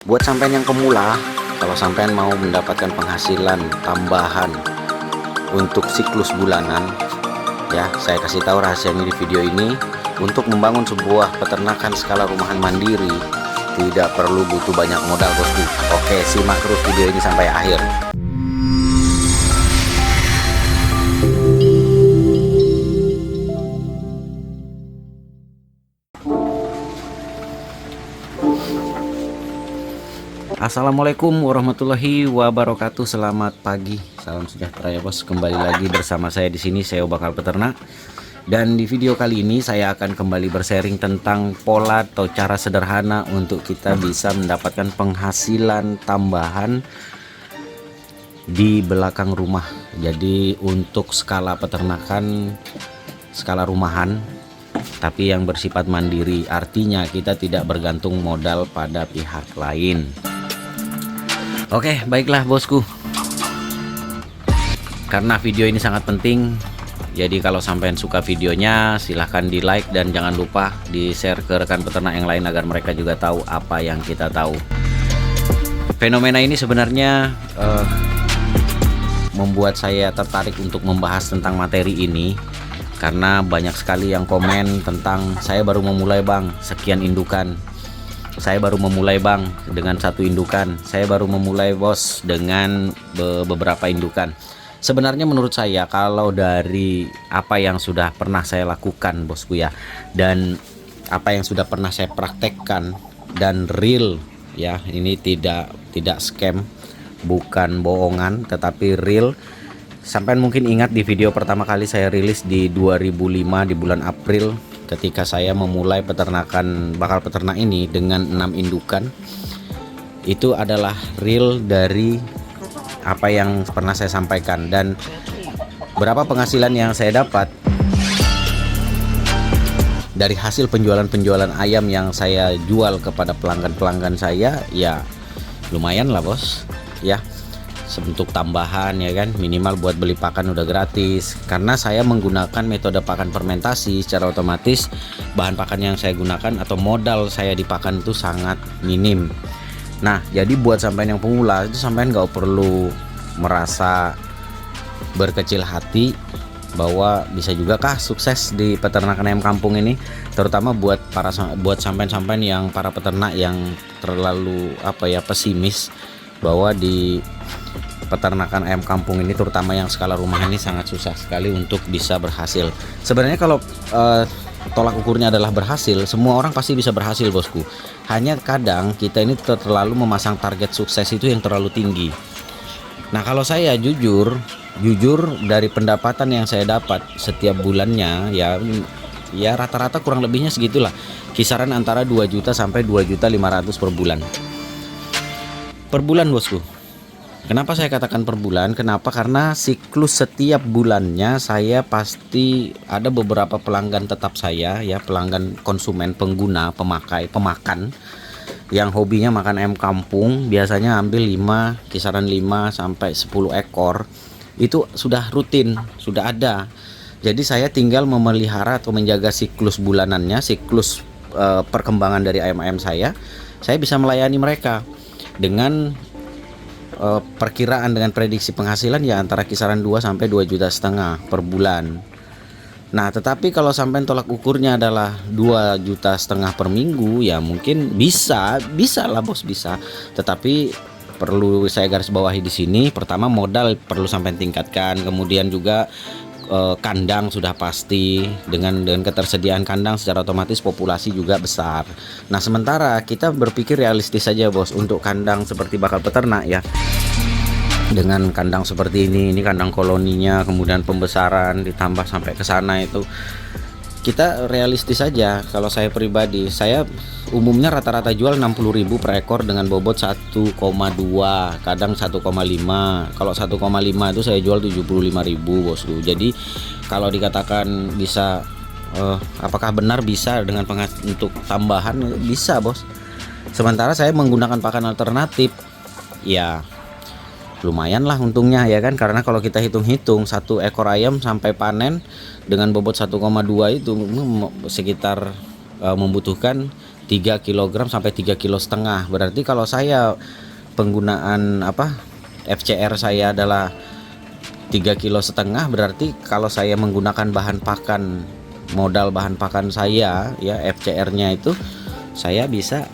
Buat sampean yang pemula, kalau sampean mau mendapatkan penghasilan tambahan untuk siklus bulanan, ya saya kasih tahu rahasianya di video ini. Untuk membangun sebuah peternakan skala rumahan mandiri tidak perlu butuh banyak modal, bosku. Oke, simak terus video ini sampai akhir. Assalamualaikum warahmatullahi wabarakatuh. Selamat pagi, salam sejahtera ya bos. Kembali lagi bersama saya di sini, saya Bakal Peternak. Dan di video kali ini saya akan kembali bersharing tentang pola atau cara sederhana untuk kita bisa mendapatkan penghasilan tambahan di belakang rumah. Jadi untuk skala peternakan, skala rumahan, tapi yang bersifat mandiri, artinya kita tidak bergantung modal pada pihak lain. Oke, baiklah bosku. Karena video ini sangat penting, jadi kalau sampean suka videonya silahkan di like dan jangan lupa di share ke rekan peternak yang lain agar mereka juga tahu apa yang kita tahu. Fenomena ini sebenarnya membuat saya tertarik untuk membahas tentang materi ini, karena banyak sekali yang komen tentang saya baru memulai bang, sekian indukan. Saya baru memulai bang dengan satu indukan. Saya baru memulai bos dengan beberapa indukan. Sebenarnya menurut saya, kalau dari apa yang sudah pernah saya lakukan bosku ya, dan apa yang sudah pernah saya praktekkan dan real ya, ini tidak scam, bukan bohongan, tetapi real. Sampai mungkin ingat di video pertama kali saya rilis di 2005 di bulan April, ketika saya memulai peternakan Bakal Peternak ini dengan 6 indukan. Itu adalah real dari apa yang pernah saya sampaikan, dan berapa penghasilan yang saya dapat dari hasil penjualan ayam yang saya jual kepada pelanggan-pelanggan saya, ya lumayan lah bos ya. Sebentuk tambahan ya kan, minimal buat beli pakan udah gratis, karena saya menggunakan metode pakan fermentasi. Secara otomatis bahan pakan yang saya gunakan atau modal saya di pakan itu sangat minim. Nah, jadi buat sampean yang pemula itu, sampean nggak perlu merasa berkecil hati bahwa bisa juga kah sukses di peternakan ayam kampung ini, terutama buat sampean-sampean yang para peternak yang terlalu pesimis bahwa di peternakan ayam kampung ini, terutama yang skala rumah ini, sangat susah sekali untuk bisa berhasil. Sebenarnya kalau tolak ukurnya adalah berhasil, semua orang pasti bisa berhasil bosku. Hanya kadang kita ini terlalu memasang target sukses itu yang terlalu tinggi. Nah, kalau saya jujur dari pendapatan yang saya dapat setiap bulannya ya rata-rata kurang lebihnya segitulah, kisaran antara 2 juta sampai 2.500.000 per bulan bosku. Kenapa saya katakan per bulan? Kenapa? Karena siklus setiap bulannya saya pasti ada beberapa pelanggan tetap saya ya, pelanggan konsumen, pengguna, pemakan yang hobinya makan ayam kampung, biasanya ambil kisaran 5 sampai 10 ekor. Itu sudah rutin, sudah ada. Jadi saya tinggal memelihara atau menjaga siklus bulanannya, siklus perkembangan dari ayam-ayam saya bisa melayani mereka dengan perkiraan, dengan prediksi penghasilan ya antara kisaran 2 sampai 2,5 juta per bulan. Nah, tetapi kalau sampai tolak ukurnya adalah 2,5 juta per minggu, ya mungkin bisa lah bos, bisa. Tetapi perlu saya garis bawahi di sini, pertama modal perlu sampai tingkatkan, kemudian juga kandang sudah pasti, dengan ketersediaan kandang secara otomatis populasi juga besar. Nah, sementara kita berpikir realistis saja bos untuk kandang seperti Bakal Peternak ya, dengan kandang seperti ini kandang koloninya, kemudian pembesaran ditambah sampai ke sana, itu kita realistis saja. Kalau saya pribadi, saya umumnya rata-rata jual 60.000 per ekor dengan bobot 1,2, kadang 1,5. Kalau 1,5 itu saya jual 75.000 bosku. Jadi kalau dikatakan bisa apakah benar bisa dengan untuk tambahan, bisa bos. Sementara saya menggunakan pakan alternatif, ya lumayan lah untungnya ya kan, karena kalau kita hitung-hitung satu ekor ayam sampai panen dengan bobot 1,2 itu sekitar membutuhkan 3 kg sampai 3,5 kg. Berarti kalau saya penggunaan FCR saya adalah 3,5 kg, berarti kalau saya menggunakan bahan pakan, modal bahan pakan saya ya FCR-nya itu, saya bisa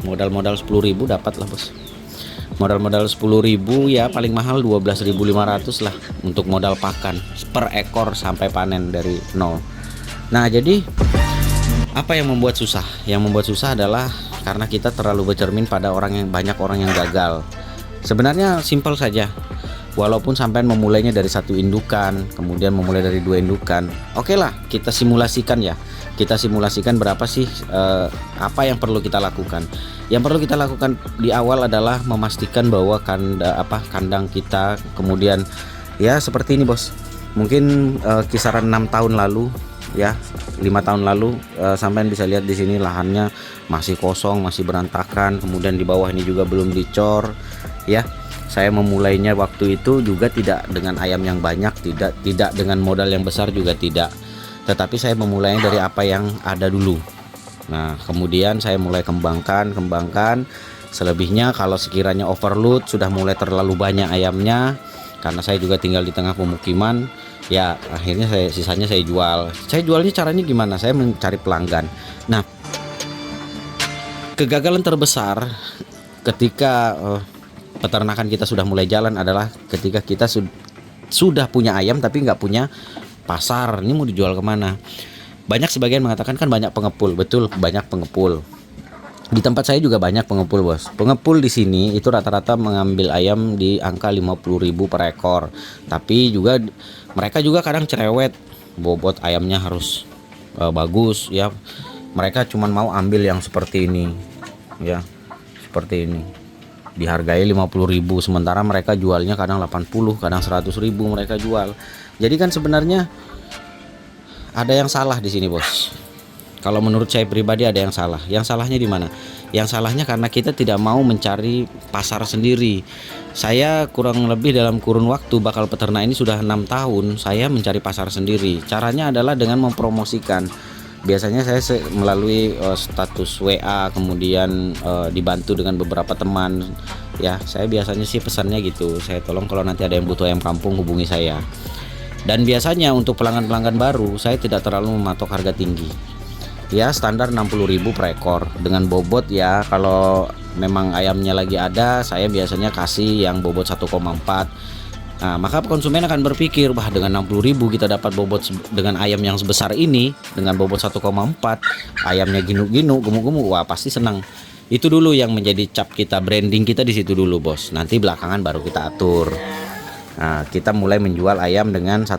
modal 10.000 dapat lah bos. Modal 10.000 ya, paling mahal 12.500 lah untuk modal pakan per ekor sampai panen dari nol. Nah, jadi apa yang membuat susah? Yang membuat susah adalah karena kita terlalu bercermin pada banyak orang yang gagal. Sebenarnya simpel saja. Walaupun sampai memulainya dari 1 indukan, kemudian memulai dari 2 indukan, oke lah, kita simulasikan ya. Kita simulasikan berapa sih apa yang perlu kita lakukan. Yang perlu kita lakukan di awal adalah memastikan bahwa kandang kita, kemudian ya seperti ini bos. Mungkin kisaran 6 tahun lalu ya, 5 tahun lalu, sampean bisa lihat di sini lahannya masih kosong, masih berantakan, kemudian di bawah ini juga belum dicor ya. Saya memulainya waktu itu juga tidak dengan ayam yang banyak, tidak dengan modal yang besar juga tidak, tetapi saya memulainya dari apa yang ada dulu. Nah, kemudian saya mulai kembangkan. Selebihnya kalau sekiranya overload, sudah mulai terlalu banyak ayamnya, karena saya juga tinggal di tengah pemukiman, ya akhirnya sisanya saya jual. Saya jualnya caranya gimana? Saya mencari pelanggan. Nah, kegagalan terbesar ketika peternakan kita sudah mulai jalan adalah ketika kita sudah punya ayam tapi nggak punya pasar. Ini mau dijual kemana? Banyak sebagian mengatakan kan banyak pengepul. Betul, banyak pengepul. Di tempat saya juga banyak pengepul bos. Pengepul di sini itu rata-rata mengambil ayam di angka 50.000 per ekor. Tapi juga mereka juga kadang cerewet, bobot ayamnya harus bagus ya. Mereka cuma mau ambil yang seperti ini ya, seperti ini, dihargai 50.000, sementara mereka jualnya kadang 80, kadang 100.000 mereka jual. Jadi kan sebenarnya ada yang salah di sini bos. Kalau menurut saya pribadi ada yang salah. Yang salahnya di mana? Yang salahnya karena kita tidak mau mencari pasar sendiri. Saya kurang lebih dalam kurun waktu bakal peternak ini sudah 6 tahun, saya mencari pasar sendiri. Caranya adalah dengan mempromosikan. Biasanya saya melalui status WA, kemudian dibantu dengan beberapa teman ya. Saya biasanya sih pesannya gitu, saya tolong kalau nanti ada yang butuh ayam kampung hubungi saya. Dan biasanya untuk pelanggan-pelanggan baru saya tidak terlalu mematok harga tinggi ya, standar 60.000 per ekor dengan bobot ya. Kalau memang ayamnya lagi ada, saya biasanya kasih yang bobot 1,4. Nah, maka konsumen akan berpikir, wah dengan 60.000 kita dapat bobot dengan ayam yang sebesar ini, dengan bobot 1,4, ayamnya ginu-ginu, gemuk-gemuk, wah pasti senang. Itu dulu yang menjadi cap kita, branding kita di situ dulu bos. Nanti belakangan baru kita atur. Nah, kita mulai menjual ayam dengan 1,2,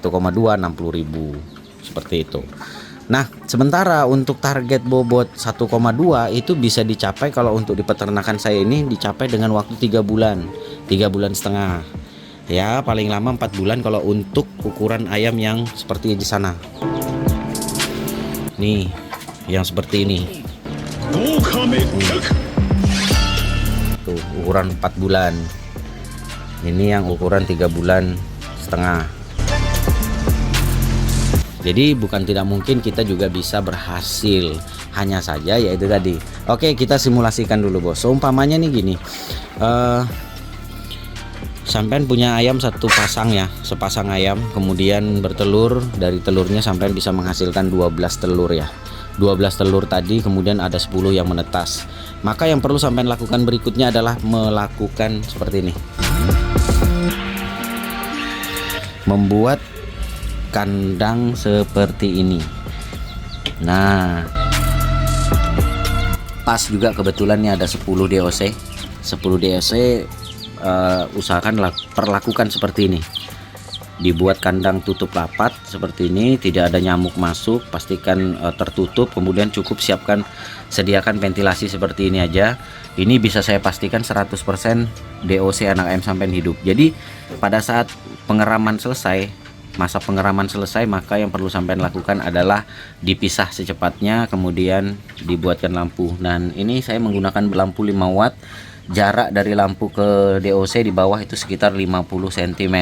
60.000 seperti itu. Nah, sementara untuk target bobot 1,2 itu bisa dicapai kalau untuk di peternakan saya ini dicapai dengan waktu 3 bulan, 3 bulan setengah. Ya paling lama 4 bulan kalau untuk ukuran ayam yang seperti di sana. Nih, yang seperti ini. Tuh, ukuran 4 bulan. Ini yang ukuran 3 bulan setengah. Jadi bukan tidak mungkin kita juga bisa berhasil. Hanya saja ya itu tadi. Oke, kita simulasikan dulu bos. Seumpamanya nih gini. Sampean punya ayam satu pasang ya, sepasang ayam, kemudian bertelur, dari telurnya sampean bisa menghasilkan 12 telur ya. 12 telur tadi kemudian ada 10 yang menetas. Maka yang perlu sampean lakukan berikutnya adalah melakukan seperti ini. Membuat kandang seperti ini. Nah, pas juga kebetulan nih ada 10 DOC. 10 DOC usahakan perlakukan seperti ini. Dibuat kandang tutup rapat seperti ini, tidak ada nyamuk masuk, pastikan tertutup, kemudian cukup sediakan ventilasi seperti ini aja. Ini bisa saya pastikan 100% DOC anak ayam sampai hidup. Jadi pada saat pengeraman selesai, masa pengeraman selesai, maka yang perlu sampean lakukan adalah dipisah secepatnya, kemudian dibuatkan lampu. Dan ini saya menggunakan lampu 5 watt. Jarak dari lampu ke DOC di bawah itu sekitar 50 cm.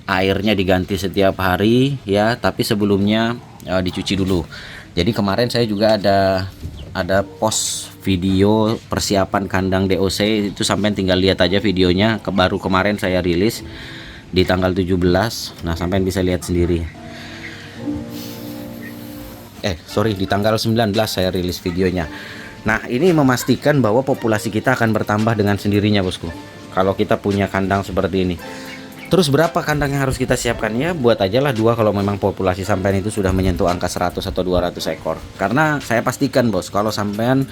Airnya diganti setiap hari ya, tapi sebelumnya dicuci dulu. Jadi kemarin saya juga ada post video persiapan kandang DOC, itu sampai tinggal lihat aja videonya, baru kemarin saya rilis di tanggal 17. Nah, sampai bisa lihat sendiri. Sorry, di tanggal 19 saya rilis videonya. Nah, ini memastikan bahwa populasi kita akan bertambah dengan sendirinya, bosku, kalau kita punya kandang seperti ini. Terus berapa kandang yang harus kita siapkan? Ya buat aja lah 2 kalau memang populasi sampean itu sudah menyentuh angka 100 atau 200 ekor. Karena saya pastikan, bos, kalau sampean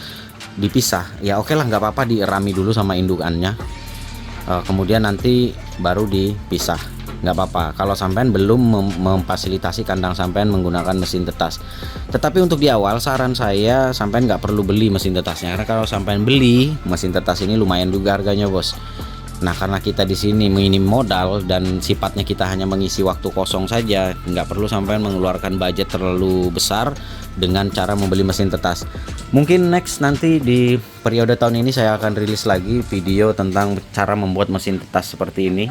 dipisah, ya oke lah, nggak apa-apa, dirami dulu sama indukannya, kemudian nanti baru dipisah, nggak apa-apa kalau sampean belum memfasilitasi kandang sampean menggunakan mesin tetas. Tetapi untuk di awal, saran saya sampean nggak perlu beli mesin tetasnya, karena kalau sampean beli mesin tetas ini lumayan juga harganya, bos. Nah, karena kita di sini minim modal dan sifatnya kita hanya mengisi waktu kosong saja, nggak perlu sampai mengeluarkan budget terlalu besar dengan cara membeli mesin tetas. Mungkin next nanti di periode tahun ini saya akan rilis lagi video tentang cara membuat mesin tetas seperti ini.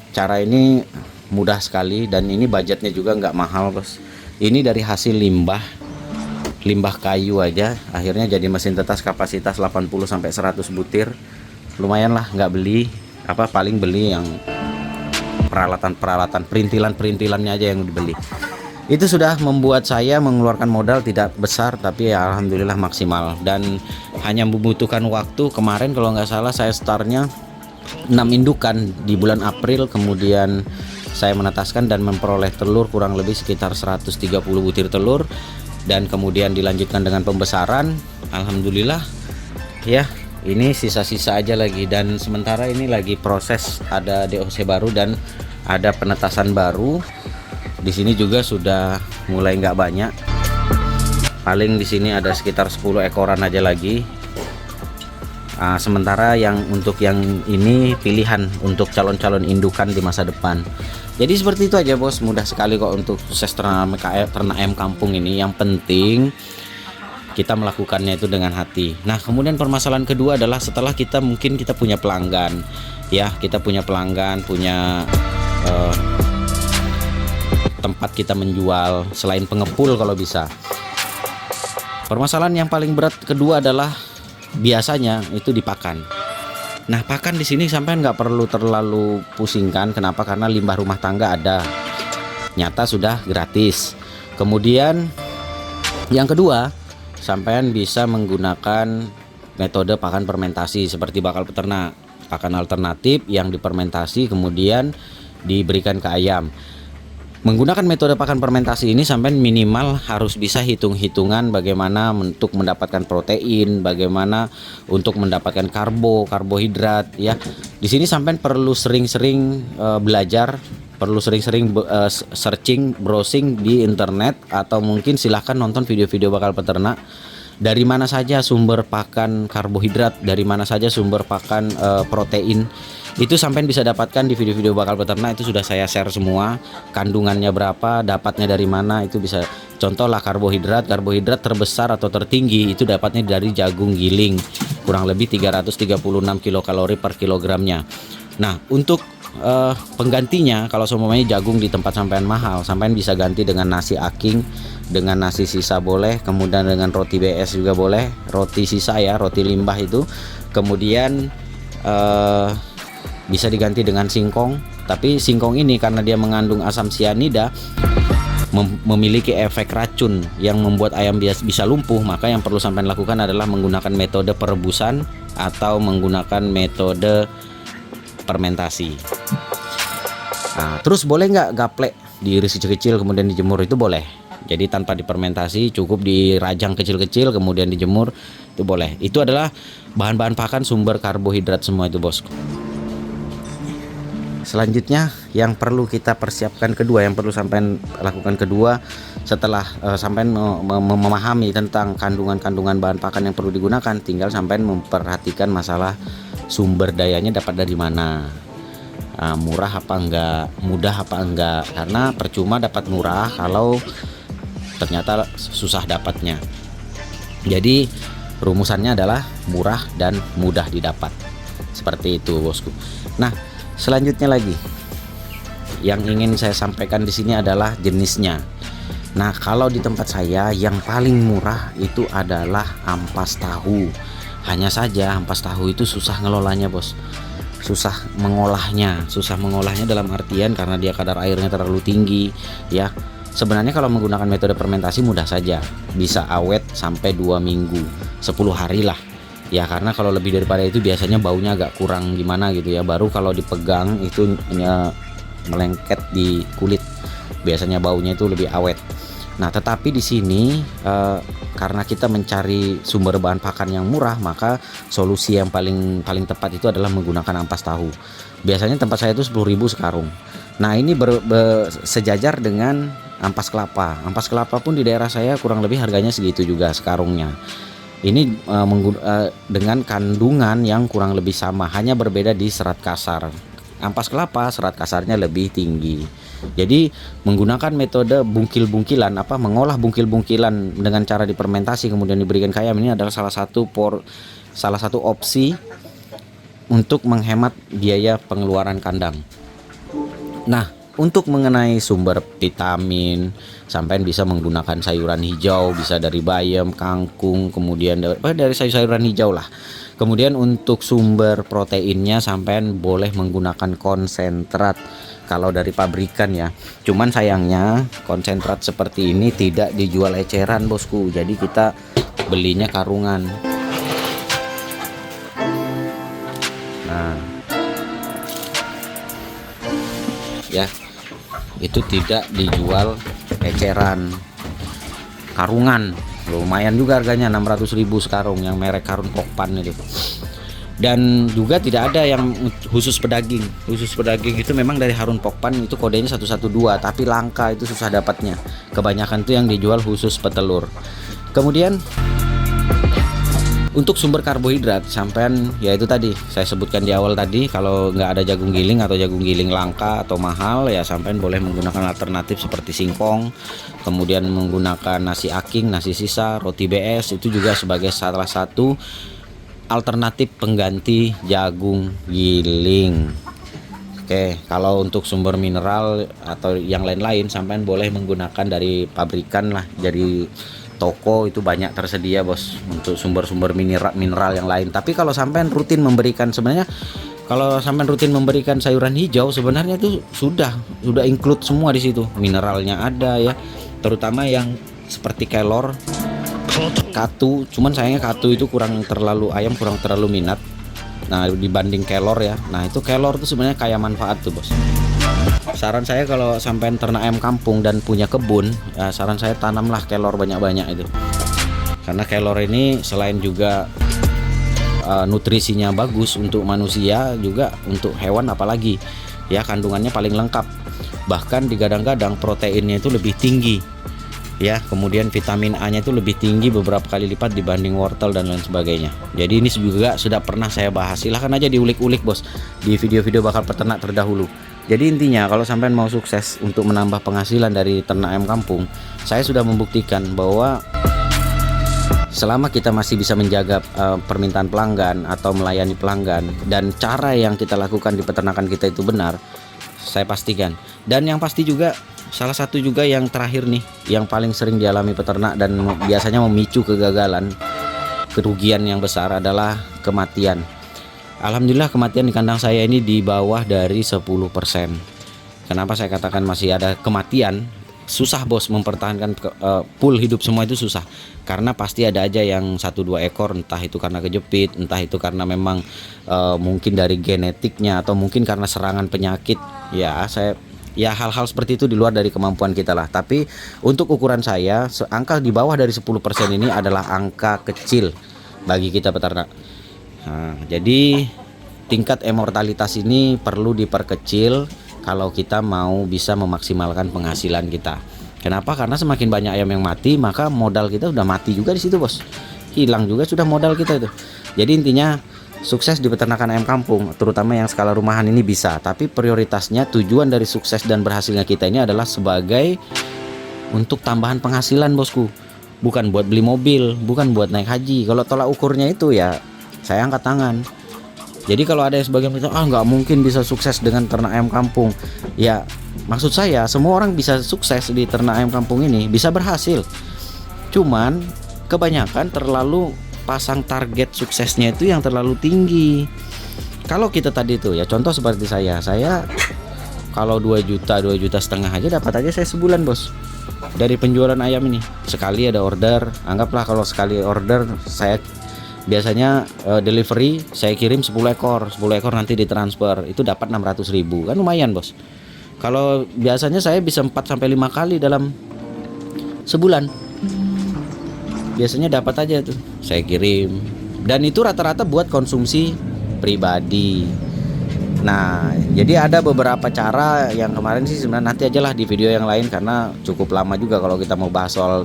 Cara ini mudah sekali dan ini budgetnya juga nggak mahal, bos. Ini dari hasil limbah kayu aja akhirnya jadi mesin tetas kapasitas 80-100 butir. Lumayan lah, nggak beli paling beli yang peralatan perintilannya aja yang dibeli. Itu sudah membuat saya mengeluarkan modal tidak besar, tapi ya alhamdulillah maksimal, dan hanya membutuhkan waktu. Kemarin kalau nggak salah saya startnya 6 indukan di bulan April, kemudian saya menetaskan dan memperoleh telur kurang lebih sekitar 130 butir telur, dan kemudian dilanjutkan dengan pembesaran. Alhamdulillah ya, ini sisa-sisa aja lagi, dan sementara ini lagi proses, ada DOC baru dan ada penetasan baru. Di sini juga sudah mulai nggak banyak, paling di sini ada sekitar 10 ekoran aja lagi. Sementara yang untuk yang ini pilihan untuk calon-calon indukan di masa depan. Jadi seperti itu aja, bos, mudah sekali kok untuk sukses ternak ayam kampung ini. Yang penting kita melakukannya itu dengan hati. Nah, kemudian permasalahan kedua adalah setelah kita punya pelanggan, ya, kita punya pelanggan, punya tempat kita menjual selain pengepul kalau bisa. Permasalahan yang paling berat kedua adalah biasanya itu di pakan. Nah, pakan di sini sampai nggak perlu terlalu pusingkan. Kenapa? Karena limbah rumah tangga ada, nyata sudah gratis. Kemudian yang kedua, sampean bisa menggunakan metode pakan fermentasi seperti bakal peternak, pakan alternatif yang difermentasi kemudian diberikan ke ayam. Menggunakan metode pakan fermentasi ini sampean minimal harus bisa hitung-hitungan bagaimana untuk mendapatkan protein, bagaimana untuk mendapatkan karbohidrat, ya. Di sini sampean perlu sering-sering belajar, perlu sering-sering searching, browsing di internet, atau mungkin silahkan nonton video-video bakal peternak. Dari mana saja sumber pakan karbohidrat, dari mana saja sumber pakan protein, itu sampean bisa dapatkan di video-video bakal peternak. Itu sudah saya share semua, kandungannya berapa, dapatnya dari mana, itu bisa. Contoh lah karbohidrat terbesar atau tertinggi itu dapatnya dari jagung giling, kurang lebih 336 kilokalori per kilogramnya. Nah, untuk penggantinya, kalau semuanya jagung di tempat sampean mahal, sampean bisa ganti dengan nasi aking, dengan nasi sisa boleh, kemudian dengan roti BS juga boleh, roti sisa ya, roti limbah itu. Kemudian bisa diganti dengan singkong, tapi singkong ini karena dia mengandung asam sianida, memiliki efek racun yang membuat ayam bisa lumpuh. Maka yang perlu sampean lakukan adalah menggunakan metode perebusan atau menggunakan metode fermentasi. Nah, terus boleh nggak gaplek, diiris kecil-kecil kemudian dijemur? Itu boleh. Jadi tanpa difermentasi, cukup dirajang kecil-kecil kemudian dijemur, itu boleh. Itu adalah bahan-bahan pakan sumber karbohidrat semua itu, bosku. Selanjutnya yang perlu kita persiapkan kedua, yang perlu sampean lakukan kedua setelah sampean memahami tentang kandungan-kandungan bahan pakan yang perlu digunakan, tinggal sampean memperhatikan masalah sumber dayanya dapat dari mana, murah apa enggak, mudah apa enggak. Karena percuma dapat murah kalau ternyata susah dapatnya. Jadi rumusannya adalah murah dan mudah didapat, seperti itu, bosku. Nah, selanjutnya lagi yang ingin saya sampaikan di sini adalah jenisnya. Nah, kalau di tempat saya yang paling murah itu adalah ampas tahu. Hanya saja ampas tahu itu susah ngelolanya, Bos. Susah mengolahnya dalam artian karena dia kadar airnya terlalu tinggi, ya. Sebenarnya kalau menggunakan metode fermentasi mudah saja, bisa awet sampai 2 minggu, 10 hari lah. Ya, karena kalau lebih daripada itu biasanya baunya agak kurang gimana gitu ya. Baru kalau dipegang itu melengket di kulit. Biasanya baunya itu lebih awet. Nah, tetapi di sini karena kita mencari sumber bahan pakan yang murah, maka solusi yang paling tepat itu adalah menggunakan ampas tahu. Biasanya tempat saya itu 10.000 sekarung. Nah, ini sejajar dengan ampas kelapa. Ampas kelapa pun di daerah saya kurang lebih harganya segitu juga sekarungnya. Ini dengan kandungan yang kurang lebih sama, hanya berbeda di serat kasar. Ampas kelapa serat kasarnya lebih tinggi. Jadi menggunakan metode bungkil-bungkilan, mengolah bungkil-bungkilan dengan cara difermentasi kemudian diberikan ke ayam, ini adalah salah satu opsi untuk menghemat biaya pengeluaran kandang. Nah, untuk mengenai sumber vitamin, sampai bisa menggunakan sayuran hijau, bisa dari bayam, kangkung, kemudian dari sayur-sayuran hijau lah. Kemudian untuk sumber proteinnya sampean boleh menggunakan konsentrat kalau dari pabrikan ya. Cuman sayangnya konsentrat seperti ini tidak dijual eceran, Bosku. Jadi kita belinya karungan. Nah, ya, itu tidak dijual eceran, karungan. Lumayan juga harganya, 600.000 sekarung yang merek Karun Pokpan itu. Dan juga tidak ada yang khusus pedaging. Khusus pedaging itu memang dari Harun Pokpan, itu kodenya 112, tapi langka, itu susah dapatnya. Kebanyakan itu yang dijual khusus petelur. Kemudian untuk sumber karbohidrat sampean, ya itu tadi saya sebutkan di awal tadi, kalau nggak ada jagung giling atau jagung giling langka atau mahal, ya sampean boleh menggunakan alternatif seperti singkong, kemudian menggunakan nasi aking, nasi sisa, roti BS, itu juga sebagai salah satu alternatif pengganti jagung giling. Oke, kalau untuk sumber mineral atau yang lain-lain sampean boleh menggunakan dari pabrikan lah, dari toko itu banyak tersedia, Bos, untuk sumber-sumber mineral yang lain. Tapi kalau sampean rutin memberikan, sebenarnya kalau sampean rutin memberikan sayuran hijau, sebenarnya itu sudah include semua di situ. Mineralnya ada ya, terutama yang seperti kelor, katu. Cuman sayangnya katu itu ayam kurang terlalu minat. Nah, dibanding kelor ya. Nah, itu kelor tuh sebenarnya kaya manfaat tuh, Bos. Saran saya kalau sampai ternak ayam kampung dan punya kebun, ya saran saya tanamlah kelor banyak-banyak itu. Karena kelor ini selain juga nutrisinya bagus untuk manusia, juga untuk hewan apalagi. Ya, kandungannya paling lengkap. Bahkan digadang-gadang proteinnya itu lebih tinggi. Ya, kemudian vitamin A-nya itu lebih tinggi beberapa kali lipat dibanding wortel dan lain sebagainya. Jadi ini juga sudah pernah saya bahas. Silahkan aja diulik-ulik, Bos, di video-video bakal peternak terdahulu. Jadi intinya kalau sampean mau sukses untuk menambah penghasilan dari ternak ayam kampung, saya sudah membuktikan bahwa selama kita masih bisa menjaga permintaan pelanggan atau melayani pelanggan, dan cara yang kita lakukan di peternakan kita itu benar, saya pastikan. Dan yang pasti juga, salah satu juga yang terakhir nih, yang paling sering dialami peternak dan biasanya memicu kegagalan, kerugian yang besar adalah kematian. Alhamdulillah kematian di kandang saya ini di bawah dari 10%. Kenapa saya katakan masih ada kematian? Susah, Bos, mempertahankan pool hidup semua itu susah. Karena pasti ada aja yang 1-2 ekor, entah itu karena kejepit, entah itu karena memang mungkin dari genetiknya, atau mungkin karena serangan penyakit. Ya, hal-hal seperti itu di luar dari kemampuan kita lah. Tapi untuk ukuran saya, angka di bawah dari 10% ini adalah angka kecil bagi kita peternak. Nah, jadi tingkat immortalitas ini perlu diperkecil kalau kita mau bisa memaksimalkan penghasilan kita. Kenapa? Karena semakin banyak ayam yang mati, maka modal kita udah mati juga di situ, Bos. Hilang juga sudah modal kita itu. Jadi intinya sukses di peternakan ayam kampung, terutama yang skala rumahan ini bisa. Tapi prioritasnya, tujuan dari sukses dan berhasilnya kita ini adalah sebagai untuk tambahan penghasilan, Bosku. Bukan buat beli mobil, bukan buat naik haji. Kalau tolak ukurnya itu ya saya angkat tangan. Jadi kalau ada yang sebagian bilang nggak mungkin bisa sukses dengan ternak ayam kampung, ya maksud saya semua orang bisa sukses di ternak ayam kampung ini, bisa berhasil. Cuman kebanyakan terlalu pasang target suksesnya itu yang terlalu tinggi. Kalau kita tadi tuh ya contoh seperti saya kalau 2 juta 2,5 juta aja dapat aja saya sebulan bos dari penjualan ayam ini. Sekali ada order, anggaplah kalau sekali order saya biasanya delivery saya kirim 10 ekor nanti ditransfer, itu dapat 600.000 kan lumayan bos. Kalau biasanya saya bisa 4 sampai 5 kali dalam sebulan, biasanya dapat aja tuh saya kirim, dan itu rata-rata buat konsumsi pribadi. Nah jadi ada beberapa cara yang kemarin sih sebenarnya nanti aja lah di video yang lain, karena cukup lama juga kalau kita mau bahas soal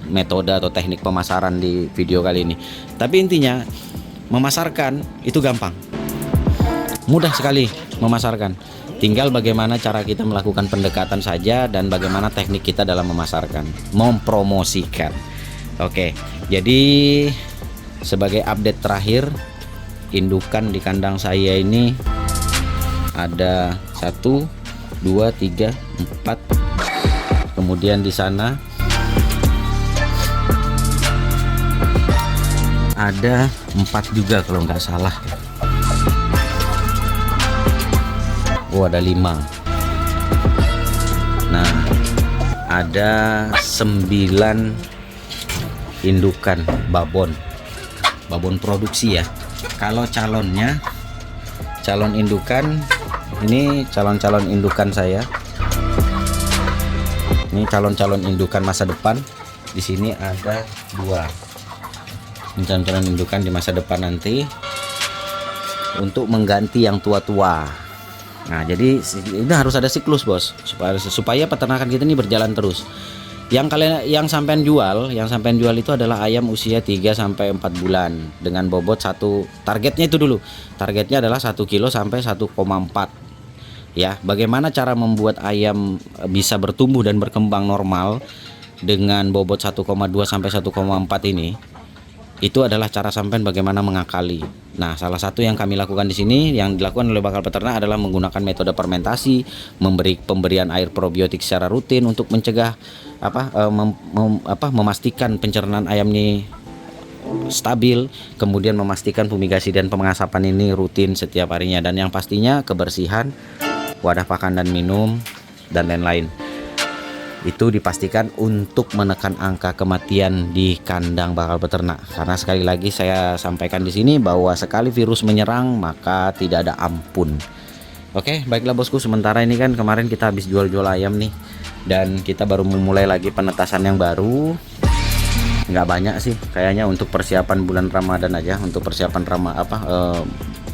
metode atau teknik pemasaran di video kali ini. Tapi intinya memasarkan itu gampang, mudah sekali memasarkan. Tinggal bagaimana cara kita melakukan pendekatan saja dan bagaimana teknik kita dalam memasarkan, mempromosikan. Oke, jadi sebagai update terakhir, indukan di kandang saya ini ada 1, 2, 3, 4. Kemudian di sana ada 4 juga kalau nggak salah. Oh ada 5. Nah ada 9 indukan babon produksi ya. Kalau calon indukan ini calon indukan saya. Ini calon indukan masa depan. Di sini ada 2. Calon indukan di masa depan nanti untuk mengganti yang tua-tua. Nah jadi ini harus ada siklus bos, supaya peternakan kita ini berjalan terus. Yang sampean jual itu adalah ayam usia 3 sampai 4 bulan dengan bobot targetnya itu dulu. Targetnya adalah 1 kilo sampai 1,4. Ya, bagaimana cara membuat ayam bisa bertumbuh dan berkembang normal dengan bobot 1,2 sampai 1,4 ini? Itu adalah cara sampean bagaimana mengakali. Nah, salah satu yang kami lakukan di sini, yang dilakukan oleh bakal peternak adalah menggunakan metode fermentasi, pemberian air probiotik secara rutin untuk mencegah memastikan pencernaan ayam ini stabil, kemudian memastikan fumigasi dan pengasapan ini rutin setiap harinya, dan yang pastinya kebersihan wadah pakan dan minum dan lain-lain. Itu dipastikan untuk menekan angka kematian di kandang bakal peternak. Karena sekali lagi saya sampaikan di sini bahwa sekali virus menyerang maka tidak ada ampun. Oke, baiklah bosku, sementara ini kan kemarin kita habis jual-jual ayam nih, dan kita baru memulai lagi penetasan yang baru. Nggak banyak sih, kayaknya untuk persiapan bulan Ramadan aja, untuk persiapan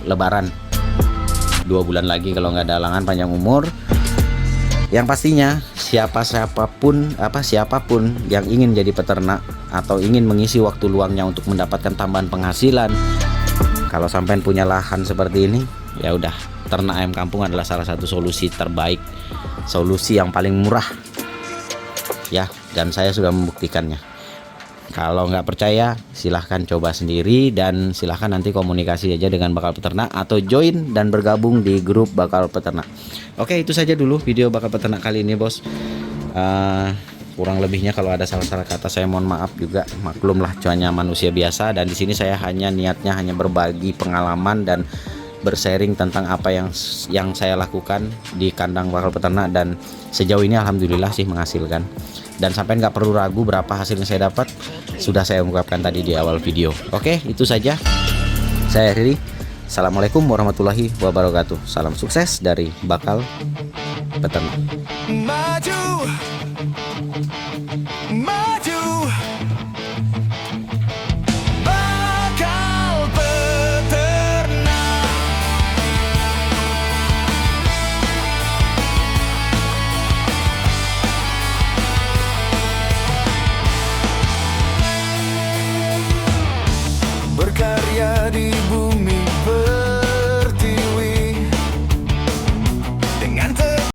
Lebaran. 2 bulan lagi kalau nggak ada halangan panjang umur. Yang pastinya siapapun yang ingin jadi peternak atau ingin mengisi waktu luangnya untuk mendapatkan tambahan penghasilan, kalau sampai punya lahan seperti ini, ya udah, ternak ayam kampung adalah salah satu solusi terbaik, solusi yang paling murah ya, dan saya sudah membuktikannya. Kalau nggak percaya silahkan coba sendiri, dan silahkan nanti komunikasi aja dengan bakal peternak atau join dan bergabung di grup bakal peternak. Oke, itu saja dulu video bakal peternak kali ini bos. Kurang lebihnya kalau ada salah-salah kata saya mohon maaf juga, maklumlah, cuanya manusia biasa, dan di sini saya niatnya hanya berbagi pengalaman dan bersharing tentang apa yang saya lakukan di kandang bakal peternak, dan sejauh ini alhamdulillah sih menghasilkan. Dan sampai nggak perlu ragu berapa hasil yang saya dapat, sudah saya ungkapkan tadi di awal video. Oke, itu saja. Saya akhiri. Assalamualaikum warahmatullahi wabarakatuh. Salam sukses dari bakal peternak. Maju.